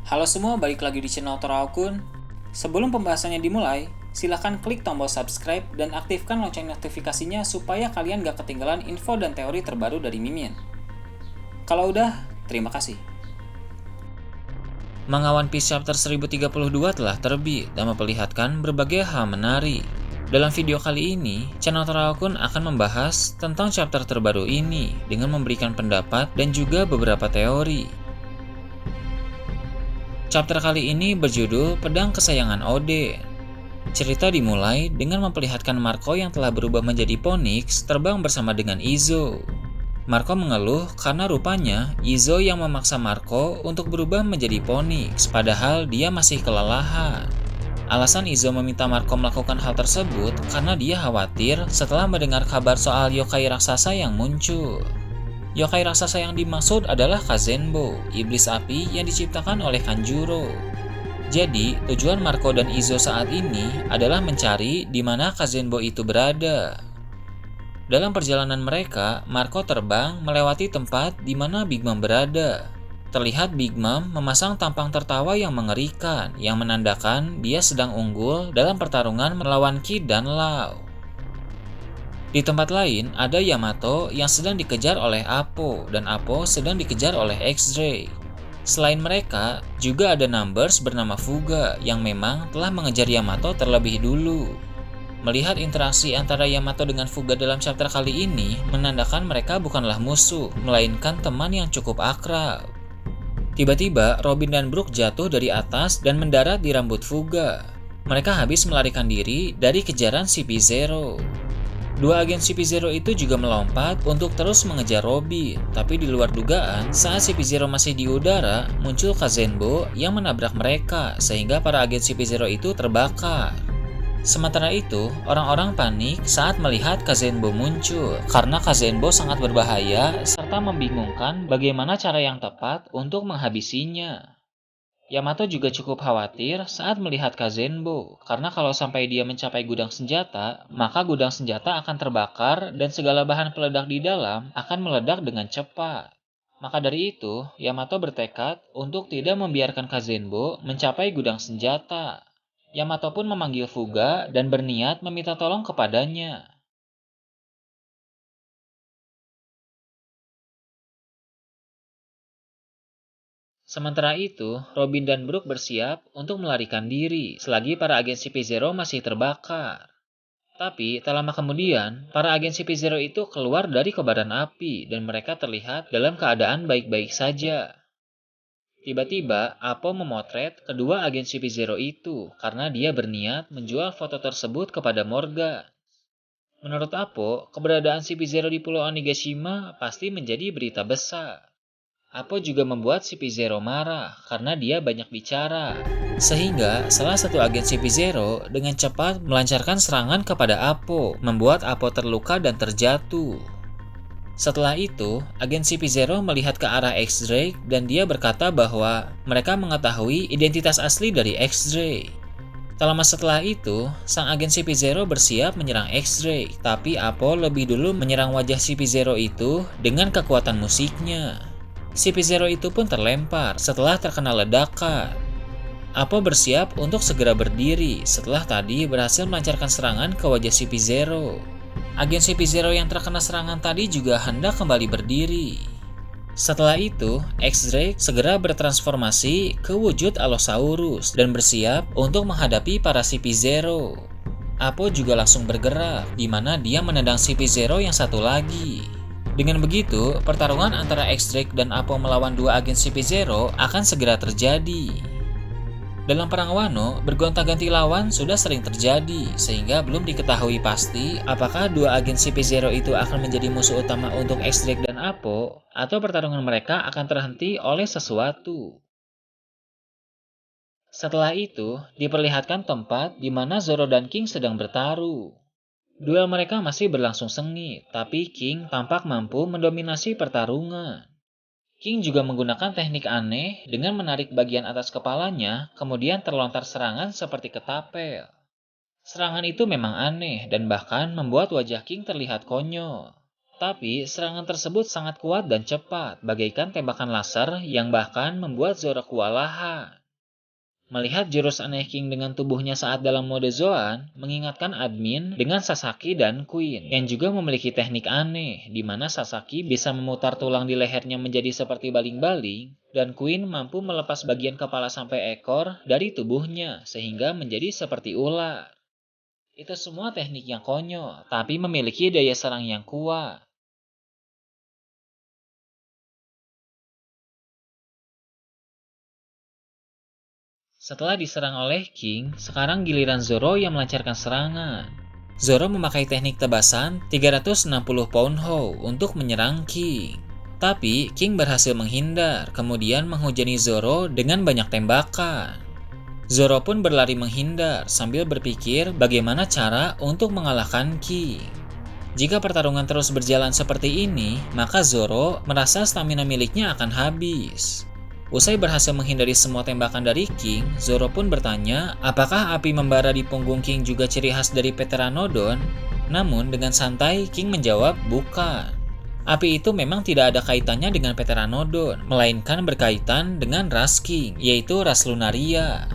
Halo semua, balik lagi di channel Toraokun. Sebelum pembahasannya dimulai, silahkan klik tombol subscribe dan aktifkan lonceng notifikasinya supaya kalian gak ketinggalan info dan teori terbaru dari Mimin. Kalau udah, terima kasih. Manga One Piece Chapter 1032 telah terbit dan memperlihatkan berbagai hal menarik. Dalam video kali ini, channel Toraokun akan membahas tentang chapter terbaru ini dengan memberikan pendapat dan juga beberapa teori. Chapter kali ini berjudul Pedang Kesayangan Oden. Cerita dimulai dengan memperlihatkan Marco yang telah berubah menjadi Phoenix terbang bersama dengan Izo. Marco mengeluh karena rupanya Izo yang memaksa Marco untuk berubah menjadi Phoenix, padahal dia masih kelelahan. Alasan Izo meminta Marco melakukan hal tersebut karena dia khawatir setelah mendengar kabar soal yokai raksasa yang muncul. Yokai raksasa yang dimaksud adalah Kazenbo, iblis api yang diciptakan oleh Kanjuro. Jadi, tujuan Marco dan Izo saat ini adalah mencari di mana Kazenbo itu berada. Dalam perjalanan mereka, Marco terbang melewati tempat di mana Big Mom berada. Terlihat Big Mom memasang tampang tertawa yang mengerikan, yang menandakan dia sedang unggul dalam pertarungan melawan Kid dan Law. Di tempat lain, ada Yamato yang sedang dikejar oleh Apo, dan Apo sedang dikejar oleh X-Ray. Selain mereka, juga ada Numbers bernama Fuga yang memang telah mengejar Yamato terlebih dulu. Melihat interaksi antara Yamato dengan Fuga dalam chapter kali ini, menandakan mereka bukanlah musuh, melainkan teman yang cukup akrab. Tiba-tiba, Robin dan Brook jatuh dari atas dan mendarat di rambut Fuga. Mereka habis melarikan diri dari kejaran CP0. Dua agen CP0 itu juga melompat untuk terus mengejar Robin, tapi di luar dugaan, saat CP0 masih di udara, muncul Kazenbo yang menabrak mereka, sehingga para agen CP0 itu terbakar. Sementara itu, orang-orang panik saat melihat Kazenbo muncul, karena Kazenbo sangat berbahaya serta membingungkan bagaimana cara yang tepat untuk menghabisinya. Yamato juga cukup khawatir saat melihat Kazenbo, karena kalau sampai dia mencapai gudang senjata, maka gudang senjata akan terbakar dan segala bahan peledak di dalam akan meledak dengan cepat. Maka dari itu, Yamato bertekad untuk tidak membiarkan Kazenbo mencapai gudang senjata. Yamato pun memanggil Fuga dan berniat meminta tolong kepadanya. Sementara itu, Robin dan Brook bersiap untuk melarikan diri selagi para agen CP0 masih terbakar. Tapi, tak lama kemudian, para agen CP0 itu keluar dari kobaran api dan mereka terlihat dalam keadaan baik-baik saja. Tiba-tiba, Apo memotret kedua agen CP0 itu karena dia berniat menjual foto tersebut kepada Morgan. Menurut Apo, keberadaan CP0 di Pulau Onigashima pasti menjadi berita besar. Apo juga membuat CP0 marah karena dia banyak bicara. Sehingga salah satu agen CP0 dengan cepat melancarkan serangan kepada Apo, membuat Apo terluka dan terjatuh. Setelah itu, agen CP0 melihat ke arah X-Ray dan dia berkata bahwa mereka mengetahui identitas asli dari X-Ray. Tak lama setelah itu, sang agen CP0 bersiap menyerang X-Ray, tapi Apo lebih dulu menyerang wajah CP0 itu dengan kekuatan musiknya. CP0 itu pun terlempar setelah terkena ledakan. Apo bersiap untuk segera berdiri setelah tadi berhasil melancarkan serangan ke wajah CP0. Agen CP0 yang terkena serangan tadi juga hendak kembali berdiri. Setelah itu, X-Ray segera bertransformasi ke wujud Allosaurus dan bersiap untuk menghadapi para CP0. Apo juga langsung bergerak, di mana dia menendang CP0 yang satu lagi. Dengan begitu, pertarungan antara X-Drake dan Apo melawan dua agen CP0 akan segera terjadi. Dalam perang Wano, bergonta-ganti lawan sudah sering terjadi, sehingga belum diketahui pasti apakah dua agen CP0 itu akan menjadi musuh utama untuk X-Drake dan Apo, atau pertarungan mereka akan terhenti oleh sesuatu. Setelah itu, diperlihatkan tempat di mana Zoro dan King sedang bertaruh. Duel mereka masih berlangsung sengit, tapi King tampak mampu mendominasi pertarungan. King juga menggunakan teknik aneh dengan menarik bagian atas kepalanya, kemudian terlontar serangan seperti ketapel. Serangan itu memang aneh dan bahkan membuat wajah King terlihat konyol. Tapi serangan tersebut sangat kuat dan cepat, bagaikan tembakan laser yang bahkan membuat Zoro kewalahan. Melihat jurus aneh King dengan tubuhnya saat dalam mode Zoan, mengingatkan admin dengan Sasaki dan Queen, yang juga memiliki teknik aneh, di mana Sasaki bisa memutar tulang di lehernya menjadi seperti baling-baling, dan Queen mampu melepas bagian kepala sampai ekor dari tubuhnya, sehingga menjadi seperti ular. Itu semua teknik yang konyol, tapi memiliki daya serang yang kuat. Setelah diserang oleh King, sekarang giliran Zoro yang melancarkan serangan. Zoro memakai teknik tebasan 360 pound how untuk menyerang King. Tapi King berhasil menghindar, kemudian menghujani Zoro dengan banyak tembakan. Zoro pun berlari menghindar sambil berpikir bagaimana cara untuk mengalahkan King. Jika pertarungan terus berjalan seperti ini, maka Zoro merasa stamina miliknya akan habis. Usai berhasil menghindari semua tembakan dari King, Zoro pun bertanya apakah api membara di punggung King juga ciri khas dari Pteranodon? Namun dengan santai King menjawab bukan. Api itu memang tidak ada kaitannya dengan Pteranodon, melainkan berkaitan dengan ras King, yaitu ras Lunaria.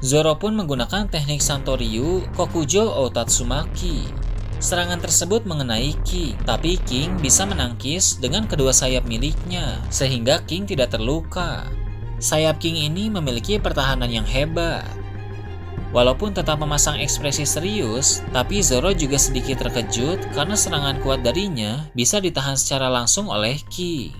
Zoro pun menggunakan teknik Santoryu Kokujo Otatsumaki. Serangan tersebut mengenai King, tapi King bisa menangkis dengan kedua sayap miliknya, sehingga King tidak terluka. Sayap King ini memiliki pertahanan yang hebat. Walaupun tetap memasang ekspresi serius, tapi Zoro juga sedikit terkejut karena serangan kuat darinya bisa ditahan secara langsung oleh King.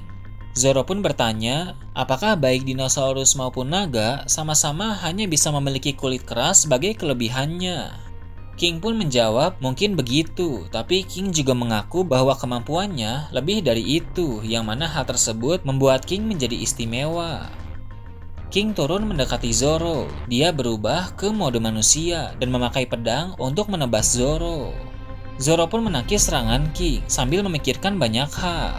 Zoro pun bertanya, apakah baik dinosaurus maupun naga sama-sama hanya bisa memiliki kulit keras sebagai kelebihannya? King pun menjawab mungkin begitu, tapi King juga mengaku bahwa kemampuannya lebih dari itu, yang mana hal tersebut membuat King menjadi istimewa. King turun mendekati Zoro, dia berubah ke mode manusia dan memakai pedang untuk menebas Zoro. Zoro pun menangkis serangan King sambil memikirkan banyak hal.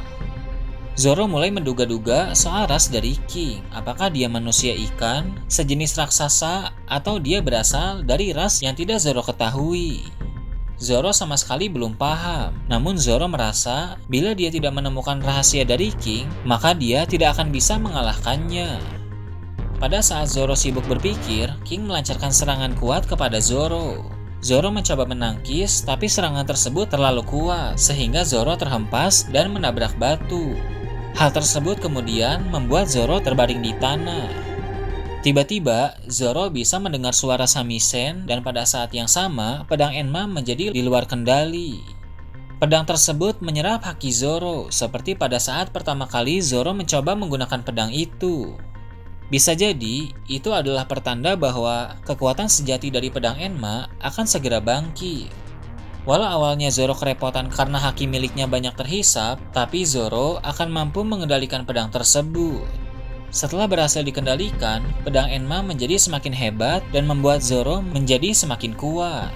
Zoro mulai menduga-duga soal ras dari King, apakah dia manusia ikan, sejenis raksasa, atau dia berasal dari ras yang tidak Zoro ketahui. Zoro sama sekali belum paham, namun Zoro merasa bila dia tidak menemukan rahasia dari King, maka dia tidak akan bisa mengalahkannya. Pada saat Zoro sibuk berpikir, King melancarkan serangan kuat kepada Zoro. Zoro mencoba menangkis, tapi serangan tersebut terlalu kuat, sehingga Zoro terhempas dan menabrak batu. Hal tersebut kemudian membuat Zoro terbaring di tanah. Tiba-tiba, Zoro bisa mendengar suara samisen dan pada saat yang sama, pedang Enma menjadi di luar kendali. Pedang tersebut menyerap haki Zoro, seperti pada saat pertama kali Zoro mencoba menggunakan pedang itu. Bisa jadi, itu adalah pertanda bahwa kekuatan sejati dari pedang Enma akan segera bangkit. Walau awalnya Zoro kerepotan karena haki miliknya banyak terhisap, tapi Zoro akan mampu mengendalikan pedang tersebut. Setelah berhasil dikendalikan, pedang Enma menjadi semakin hebat dan membuat Zoro menjadi semakin kuat.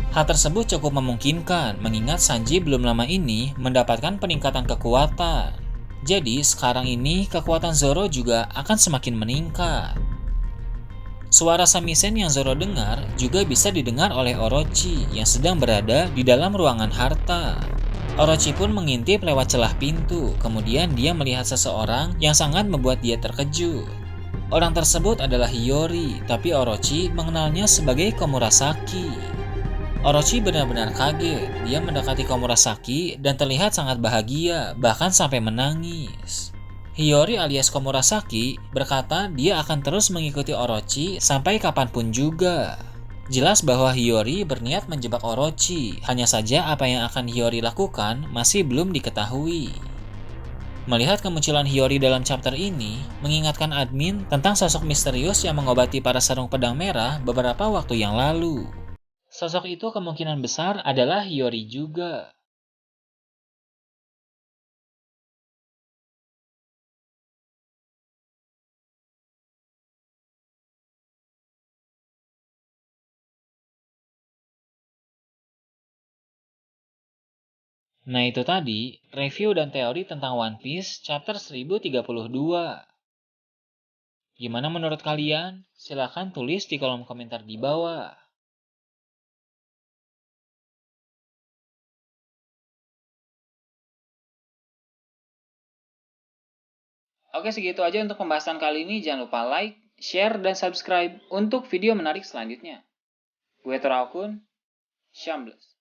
Hal tersebut cukup memungkinkan mengingat Sanji belum lama ini mendapatkan peningkatan kekuatan. Jadi sekarang ini kekuatan Zoro juga akan semakin meningkat. Suara samisen yang Zoro dengar juga bisa didengar oleh Orochi yang sedang berada di dalam ruangan harta. Orochi pun mengintip lewat celah pintu, kemudian dia melihat seseorang yang sangat membuat dia terkejut. Orang tersebut adalah Hiyori, tapi Orochi mengenalnya sebagai Komurasaki. Orochi benar-benar kaget, dia mendekati Komurasaki dan terlihat sangat bahagia, bahkan sampai menangis. Hiyori alias Komurasaki berkata dia akan terus mengikuti Orochi sampai kapanpun juga. Jelas bahwa Hiyori berniat menjebak Orochi, hanya saja apa yang akan Hiyori lakukan masih belum diketahui. Melihat kemunculan Hiyori dalam chapter ini, mengingatkan admin tentang sosok misterius yang mengobati para sarung pedang merah beberapa waktu yang lalu. Sosok itu kemungkinan besar adalah Hiyori juga. Nah itu tadi, review dan teori tentang One Piece chapter 1032. Gimana menurut kalian? Silahkan tulis di kolom komentar di bawah. Oke, segitu aja untuk pembahasan kali ini. Jangan lupa like, share, dan subscribe untuk video menarik selanjutnya. Gue Torakun, Shambles.